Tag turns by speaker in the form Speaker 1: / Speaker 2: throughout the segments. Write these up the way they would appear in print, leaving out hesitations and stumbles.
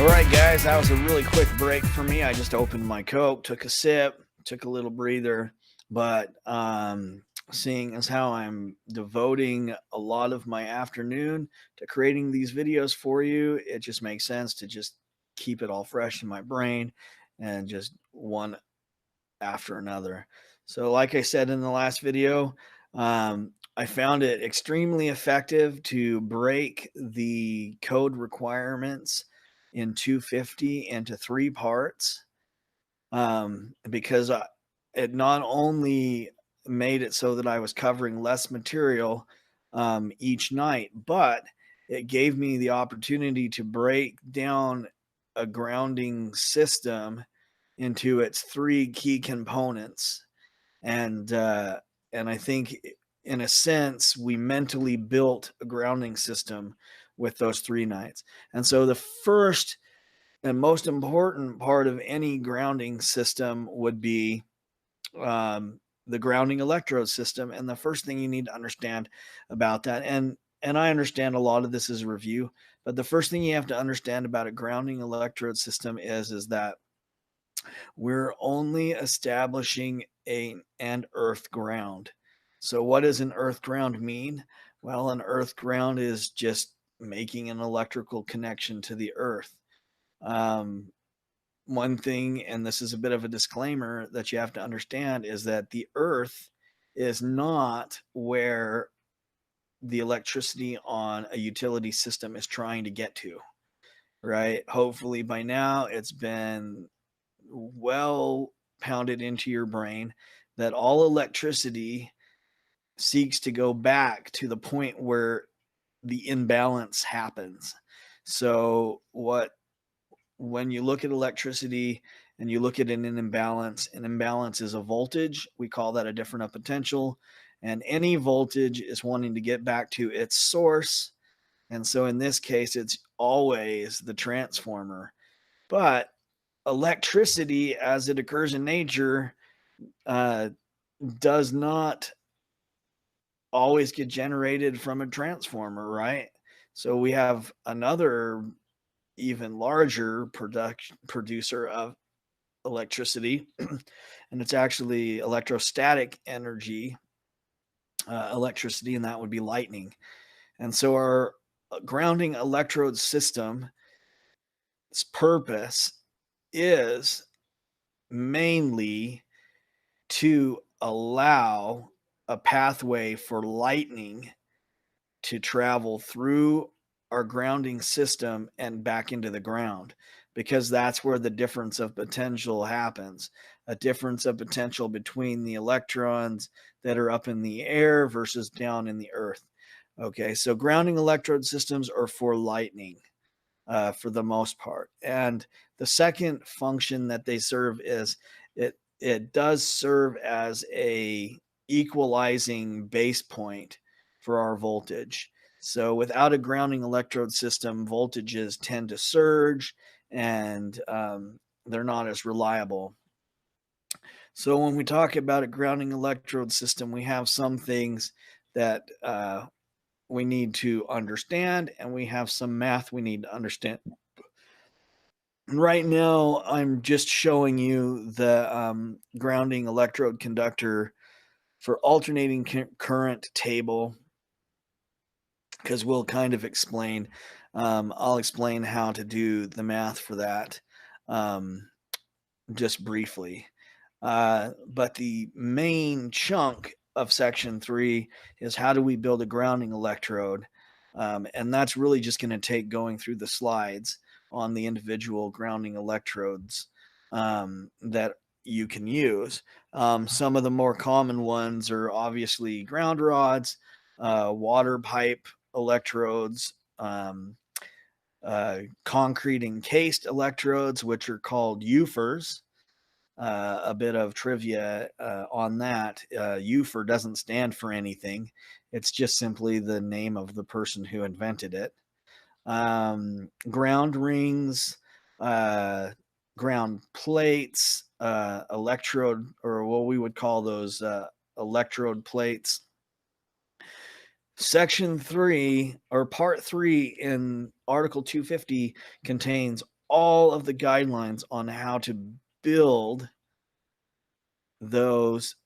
Speaker 1: right, guys, that was a really quick break for me. I just opened my Coke, took a sip, took a little breather, but seeing as how I'm devoting a lot of my afternoon to creating these videos for you, it just makes sense to just keep it all fresh in my brain and just one after another. So, like I said in the last video, I found it extremely effective to break the code requirements in 250 into three parts, because it not only made it so that I was covering less material each night, but it gave me the opportunity to break down a grounding system into its three key components. And I think in a sense we mentally built a grounding system with those three nights. And so the first and most important part of any grounding system would be the grounding electrode system. And the first thing you need to understand about that, and I understand a lot of this is review, but the first thing you have to understand about a grounding electrode system is that we're only establishing an earth ground. So what does an earth ground mean? Well, an earth ground is just making an electrical connection to the earth. Um, One thing, and this is a bit of a disclaimer that you have to understand, is that the earth is not where the electricity on a utility system is trying to get to, right? Hopefully by now it's been well pounded into your brain that all electricity seeks to go back to the point where the imbalance happens. So what when you look at electricity and you look at an imbalance is a voltage. We call that a different of potential. And any voltage is wanting to get back to its source. And so in this case, it's always the transformer. But electricity, as it occurs in nature, uh, does not always get generated from a transformer, right? So we have another even larger producer of electricity, and it's actually electrostatic energy, electricity, and that would be lightning. And so our grounding electrode system's purpose is mainly to allow a pathway for lightning to travel through our grounding system and back into the ground, because that's where the difference of potential happens. A difference of potential between the electrons that are up in the air versus down in the earth. Okay, so grounding electrode systems are for lightning, for the most part. And the second function that they serve is it does serve as a equalizing base point for our voltage. So without a grounding electrode system, voltages tend to surge, and they're not as reliable. So when we talk about a grounding electrode system, we have some things that we need to understand, and we have some math we need to understand. Right now, I'm just showing you the grounding electrode conductor for alternating current table, because we'll kind of explain. I'll explain how to do the math for that um, just briefly. But the main chunk of section 3 is how do we build a grounding electrode? And that's really just going to take going through the slides on the individual grounding electrodes that you can use. Some of the more common ones are obviously ground rods, water pipe electrodes, concrete encased electrodes, which are called UFERs. A bit of trivia on that. UFER doesn't stand for anything. It's just simply the name of the person who invented it. Ground rings, ground plates, electrode, or what we would call those electrode plates. Section 3, or part 3 in Article 250, contains all of the guidelines on how to build those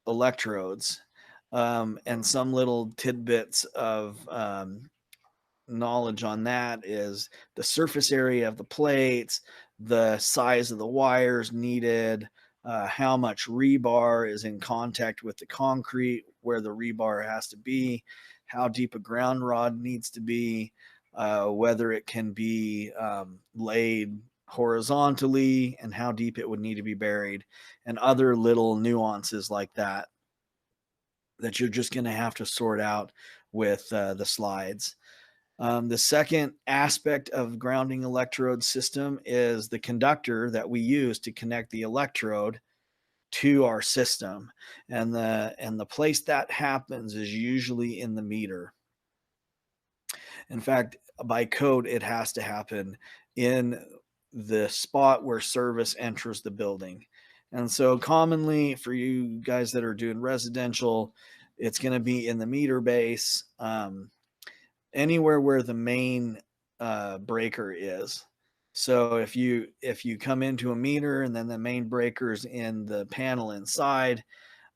Speaker 1: electrodes, and some little tidbits of knowledge on that is the surface area of the plates, the size of the wires needed, how much rebar is in contact with the concrete, where the rebar has to be, how deep a ground rod needs to be, whether it can be laid horizontally, and how deep it would need to be buried, and other little nuances like that that you're just going to have to sort out with the slides. The second aspect of grounding electrode system is the conductor that we use to connect the electrode to our system. And the place that happens is usually in the meter. In fact, by code, it has to happen in the spot where service enters the building. And so commonly for you guys that are doing residential, it's going to be in the meter base. Anywhere where the main breaker is. So if you come into a meter and then the main breaker's in the panel inside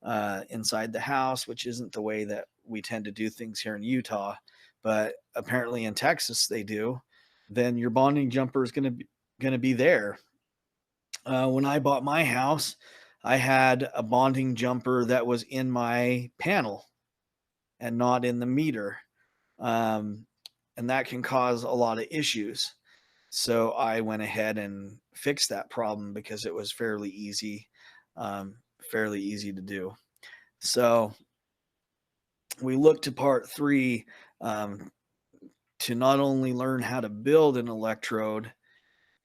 Speaker 1: the house, which isn't the way that we tend to do things here in Utah, but apparently in Texas they do, then your bonding jumper is going to be there. When I bought my house, I had a bonding jumper that was in my panel and not in the meter. Um, and that can cause a lot of issues. So I went ahead and fixed that problem because it was fairly easy to do. So we look to part three, um, to not only learn how to build an electrode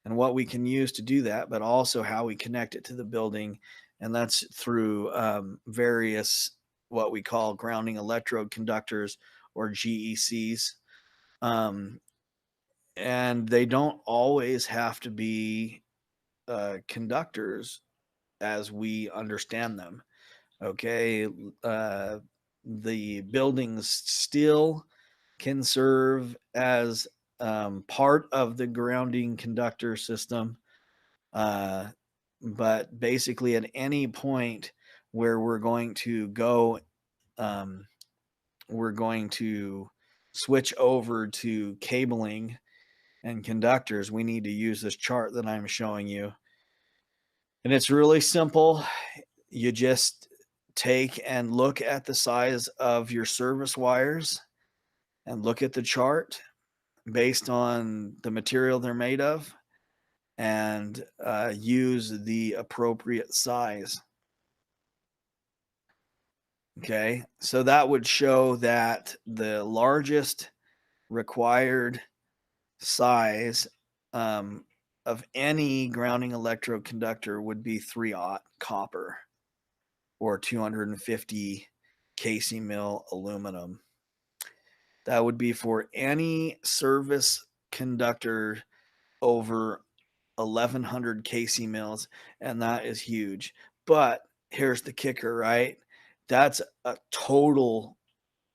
Speaker 1: and what we can use to do that, but also how we connect it to the building. And that's through various what we call grounding electrode conductors, or GECs. Um, and they don't always have to be conductors as we understand them. Okay. Uh, the buildings still can serve as part of the grounding conductor system. Uh, but basically, at any point where um, we're going to switch over to cabling and conductors, we need to use this chart that I'm showing you. And it's really simple. You just take and look at the size of your service wires and look at the chart based on the material they're made of, and use the appropriate size. Okay, so that would show that the largest required size um, of any grounding electrode conductor would be 3/0 copper, or 250 kc mil aluminum. That would be for any service conductor over 1100 kc mils, and that is huge. But here's the kicker, right? That's a total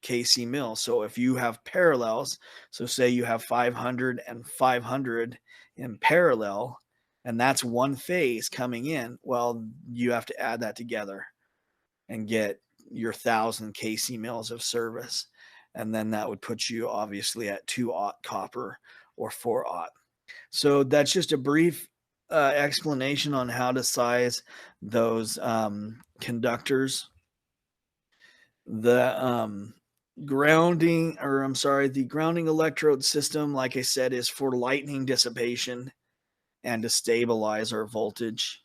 Speaker 1: kc mil. So if you have parallels, so say you have 500 and 500 in parallel, and that's one phase coming in, well, you have to add that together and get your 1000 kc mils of service. And then that would put you obviously at 2/0 copper, or 4/0. So that's just a brief explanation on how to size those conductors. The the grounding electrode system, like I said, is for lightning dissipation and to stabilize our voltage.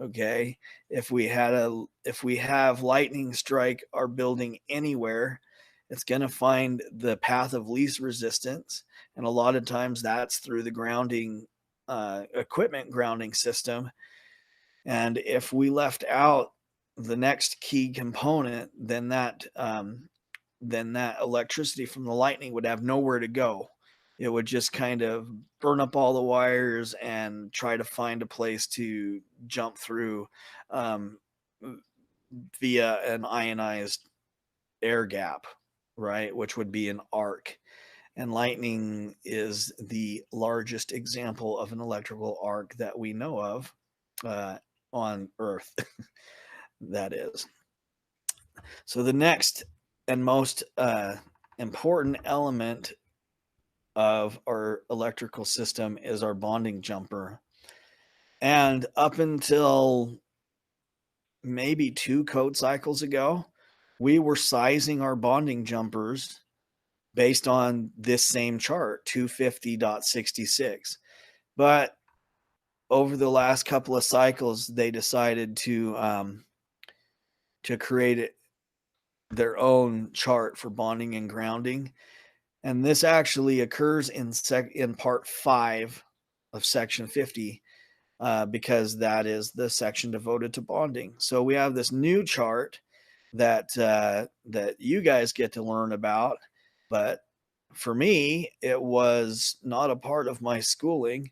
Speaker 1: Okay. If we have lightning strike our building anywhere, it's going to find the path of least resistance. And a lot of times that's through the grounding equipment grounding system. And if we left out the next key component, then that electricity from the lightning would have nowhere to go. It would just kind of burn up all the wires and try to find a place to jump through, um, via an ionized air gap, right? Which would be an arc. And lightning is the largest example of an electrical arc that we know of uh, on Earth, that is. So the next and most important element of our electrical system is our bonding jumper. And up until maybe 2 code cycles ago, we were sizing our bonding jumpers based on this same chart, 250.66. But over the last couple of cycles, they decided to create their own chart for bonding and grounding. And this actually occurs in part 5 of section 50, because that is the section devoted to bonding. So we have this new chart that you guys get to learn about, but for me, it was not a part of my schooling,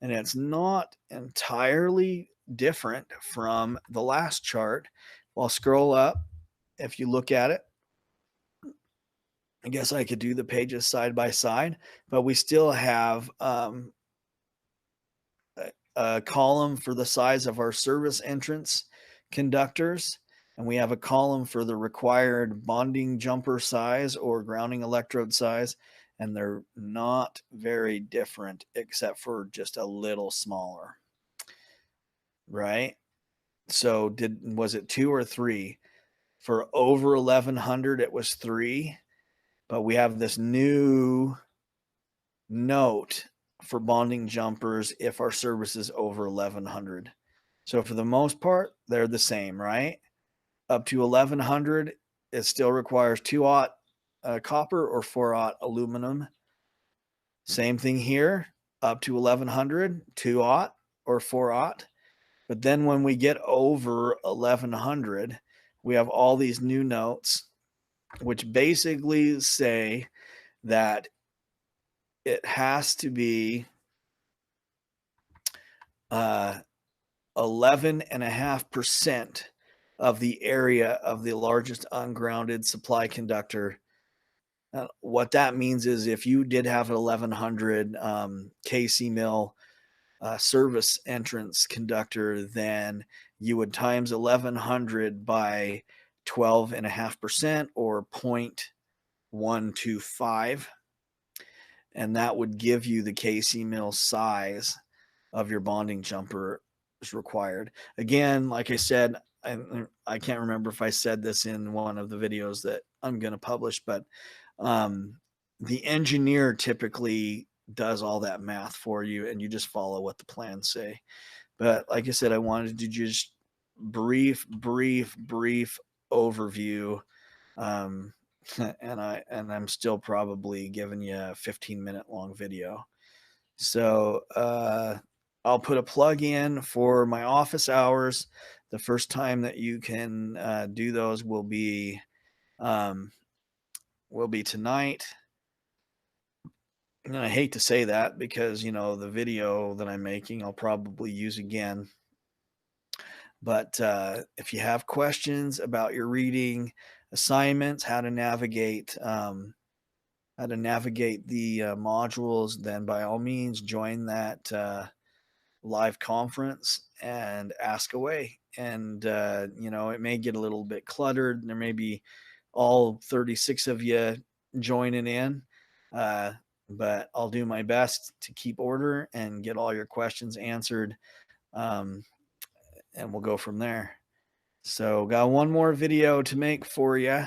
Speaker 1: and it's not entirely different from the last chart. I'll scroll up. If you look at it, I guess I could do the pages side by side, but we still have a column for the size of our service entrance conductors, and we have a column for the required bonding jumper size or grounding electrode size, and they're not very different except for just a little smaller, right? So was it 2 or 3? For over 1100 it was 3, but we have this new note for bonding jumpers if our service is over 1100. So for the most part, they're the same, right? Up to 1100, it still requires 2-aught copper or 4-aught aluminum. Same thing here, up to 1100, 2-aught or 4-aught. But then when we get over 1100, we have all these new notes, which basically say that it has to be 11.5% of the area of the largest ungrounded supply conductor. What that means is if you did have an 1100 KC mill service entrance conductor, then you would times 1100 by 12.5% or 0.125. And that would give you the KC mill size of your bonding jumper is required. Again, like I said, I can't remember if I said this in one of the videos that I'm going to publish, but the engineer typically does all that math for you, and you just follow what the plans say. But like I said, I wanted to just brief overview. And I'm still probably giving you a 15-minute long video. So I'll put a plug in for my office hours. The first time that you can do those will be tonight. And I hate to say that because, the video that I'm making, I'll probably use again. But if you have questions about your reading assignments, how to navigate the modules, then by all means join that live conference and ask away. And it may get a little bit cluttered. There may be all 36 of you joining in, but I'll do my best to keep order and get all your questions answered, and we'll go from there. So got one more video to make for you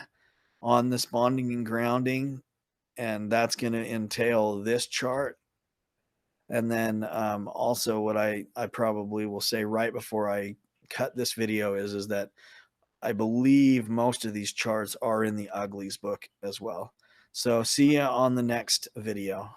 Speaker 1: on this bonding and grounding, and that's going to entail this chart. And then also what I probably will say right before I cut this video is that I believe most of these charts are in the Uglies book as well. So see you on the next video.